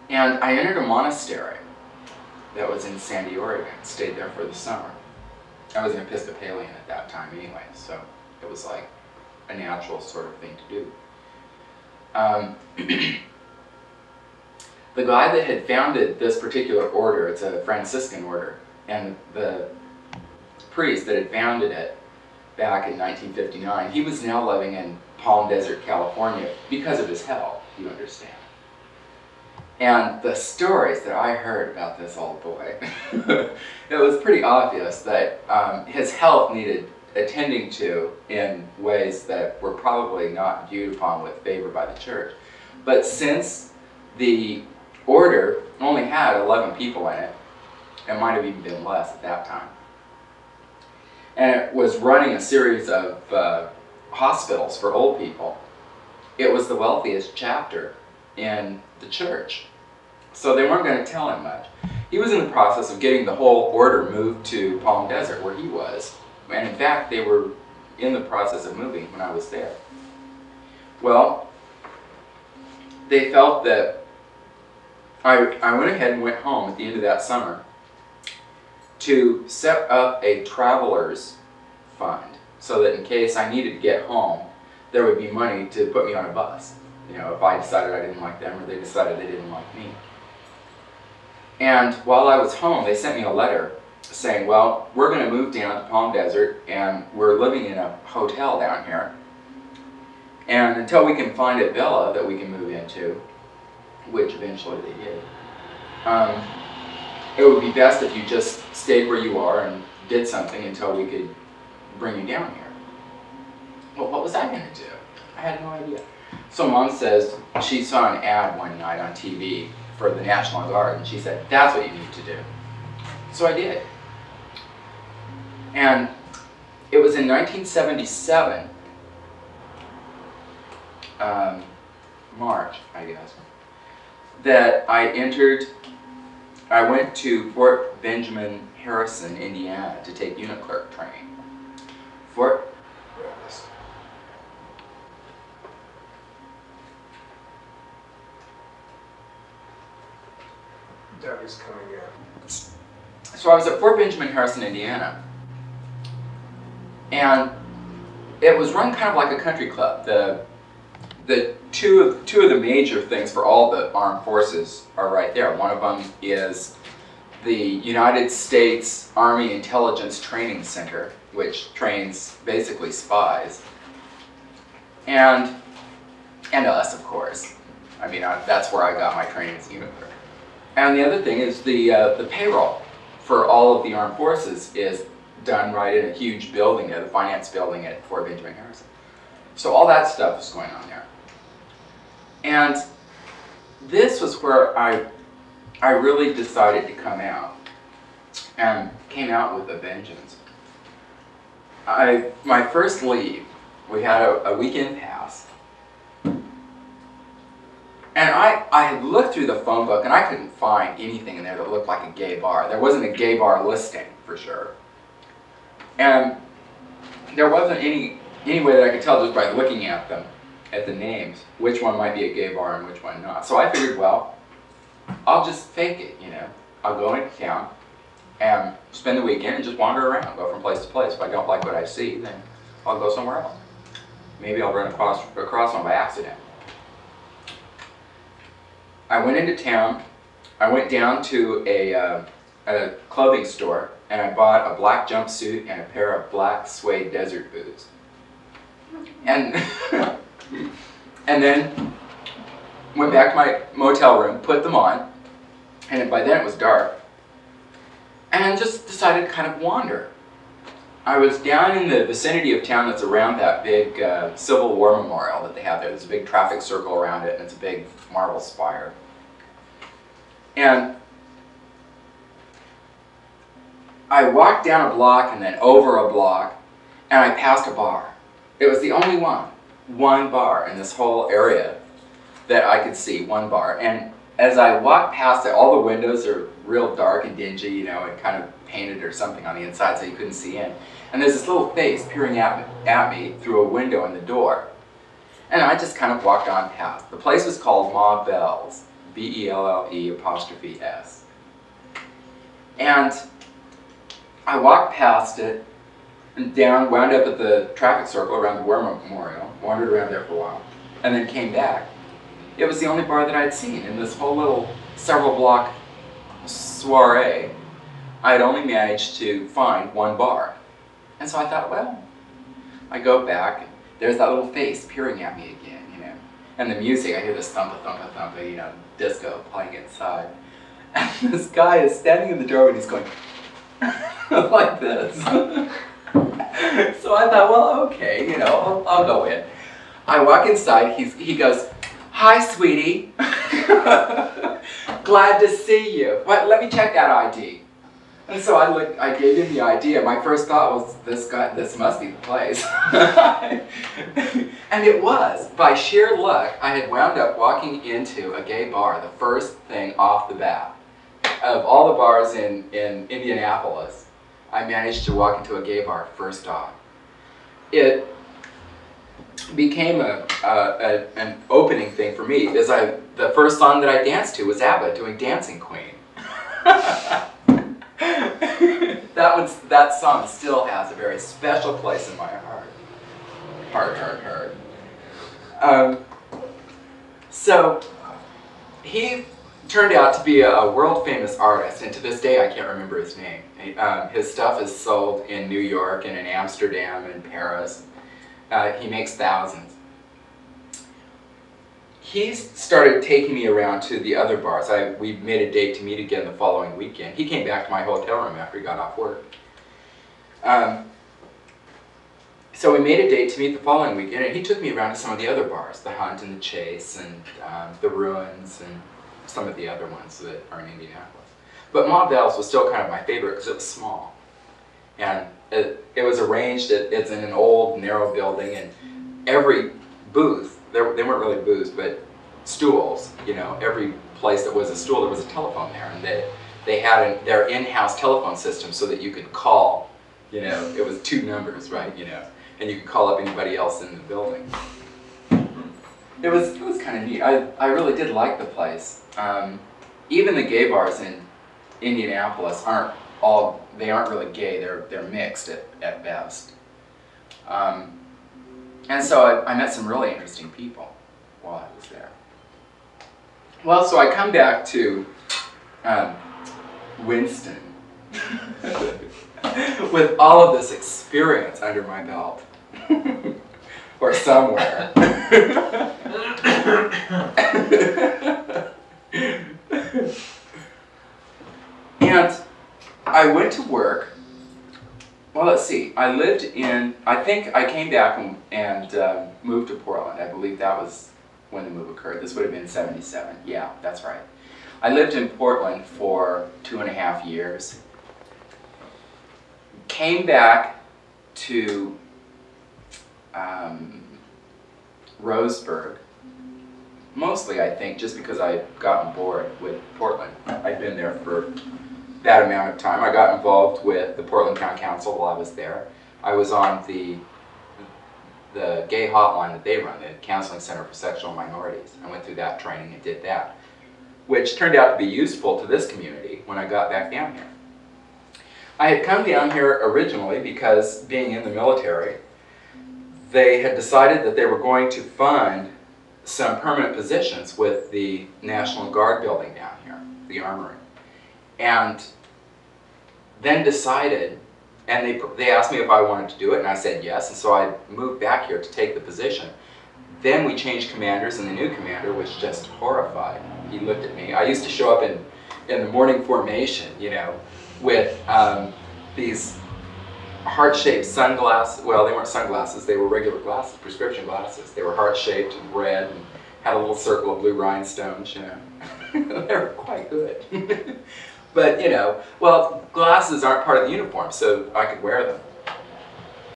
And I entered a monastery that was in Sandy, Oregon. Stayed there for the summer. I was an Episcopalian at that time anyway, so it was like a natural sort of thing to do. The guy that had founded this particular order, it's a Franciscan order, and the priest that had founded it back in 1959, he was now living in Palm Desert, California because of his health, you understand. And the stories that I heard about this old boy, it was pretty obvious that his health needed attending to in ways that were probably not viewed upon with favor by the church. But since the order only had 11 people in it, it might have even been less at that time, and it was running a series of hospitals for old people, it was the wealthiest chapter in the church. So they weren't going to tell him much. He was in the process of getting the whole order moved to Palm Desert, where he was. And in fact, they were in the process of moving when I was there. Well, they felt that I went ahead and went home at the end of that summer to set up a traveler's fund so that in case I needed to get home, there would be money to put me on a bus. You know, if I decided I didn't like them or they decided they didn't like me. And while I was home, they sent me a letter saying, well, we're going to move down to Palm Desert and we're living in a hotel down here. And until we can find a villa that we can move into, which eventually they did, it would be best if you just stayed where you are and did something until we could bring you down here. Well, what was I going to do? I had no idea. So Mom says she saw an ad one night on TV for the National Guard, and she said, that's what you need to do. So I did. And it was in 1977, March, I guess, that I went to Fort Benjamin Harrison, Indiana, to take unit clerk training. Doug is coming in. So I was at Fort Benjamin Harrison, Indiana, and it was run kind of like a country club. The two of the major things for all the armed forces are right there. One of them is the United States Army Intelligence Training Center, which trains basically spies, and us, of course. I mean, that's where I got my training as a unit clerk. And the other thing is the payroll for all of the armed forces is done right in a huge building there, the finance building at Fort Benjamin Harrison. So all that stuff is going on there. And this was where I really decided to come out, and came out with a vengeance. My first leave, we had a weekend pass, and I had looked through the phone book and I couldn't find anything in there that looked like a gay bar. There wasn't a gay bar listing, for sure. And there wasn't any way that I could tell just by looking at them, at the names, which one might be a gay bar and which one not. So I figured, well, I'll just fake it, you know. I'll go into town and spend the weekend and just wander around, go from place to place. If I don't like what I see, then I'll go somewhere else. Maybe I'll run across one by accident. I went into town. I went down to a clothing store and I bought a black jumpsuit and a pair of black suede desert boots. And and then went back to my motel room, put them on, and by then it was dark, and just decided to kind of wander. I was down in the vicinity of town that's around that big Civil War memorial that they have there. There's a big traffic circle around it, and it's a big marble spire. And I walked down a block and then over a block, and I passed a bar. It was the only one bar in this whole area that I could see, one bar. And as I walked past it, all the windows are real dark and dingy, you know, and kind of painted or something on the inside so you couldn't see in. And there's this little face peering at me through a window in the door. And I just kind of walked on past. The place was called Ma Bell's. Belle''S. And I walked past it and down, wound up at the traffic circle around the War Memorial, wandered around there for a while, and then came back. It was the only bar that I'd seen in this whole little several block soiree. I had only managed to find one bar. And so I thought, well, I go back, and there's that little face peering at me again, you know. And the music, I hear this thumpa, thumpa, thumpa, you know, disco playing inside. And this guy is standing in the doorway and he's going like this. So I thought, well, okay, you know, I'll go in. I walk inside, he goes, "Hi, sweetie. Glad to see you. What, let me check that ID." And so I gave him the ID, and my first thought was, this must be the place. And it was. By sheer luck, I had wound up walking into a gay bar, the first thing off the bat. Of all the bars in Indianapolis, I managed to walk into a gay bar first off. It became an opening thing for me, as the first song that I danced to was ABBA doing Dancing Queen. That song still has a very special place in my heart. So he turned out to be a world famous artist, and to this day I can't remember his name. His stuff is sold in New York and in Amsterdam and Paris. He makes thousands. He started taking me around to the other bars. We made a date to meet again the following weekend. He came back to my hotel room after he got off work. So we made a date to meet the following weekend, and he took me around to some of the other bars, the Hunt and the Chase and the Ruins and some of the other ones that are in Indianapolis. But Ma Belle's was still kind of my favorite because it was small. And it was arranged, it's in an old, narrow building, and every booth, they weren't really booths, but stools, you know, every place that was a stool, there was a telephone there, and they had their in-house telephone system so that you could call, you know, it was 2 numbers, right, you know, and you could call up anybody else in the building. It was kind of neat. I really did like the place. Even the gay bars in Indianapolis aren't really gay. They're mixed at best. And so I met some really interesting people while I was there. Well, so I come back to Winston with all of this experience under my belt, or somewhere. And I went to work. Well, let's see. I think I came back and moved to Portland. I believe that was when the move occurred. This would have been '77. Yeah, that's right. I lived in Portland for 2.5 years. Came back to Roseburg, mostly I think just because I'd gotten bored with Portland. I'd been there for that amount of time. I got involved with the Portland Town Council while I was there. I was on the gay hotline that they run, the Counseling Center for Sexual Minorities. I went through that training and did that, which turned out to be useful to this community when I got back down here. I had come down here originally because, being in the military, they had decided that they were going to fund some permanent positions with the National Guard building down here, the Armory. And then decided, and they asked me if I wanted to do it, and I said yes, and so I moved back here to take the position. Then we changed commanders, and the new commander was just horrified. He looked at me. I used to show up in the morning formation, you know, with these heart-shaped sunglasses. Well, they weren't sunglasses, they were regular glasses, prescription glasses. They were heart-shaped and red and had a little circle of blue rhinestones, you know. They were quite good. But, you know, well, glasses aren't part of the uniform, so I could wear them.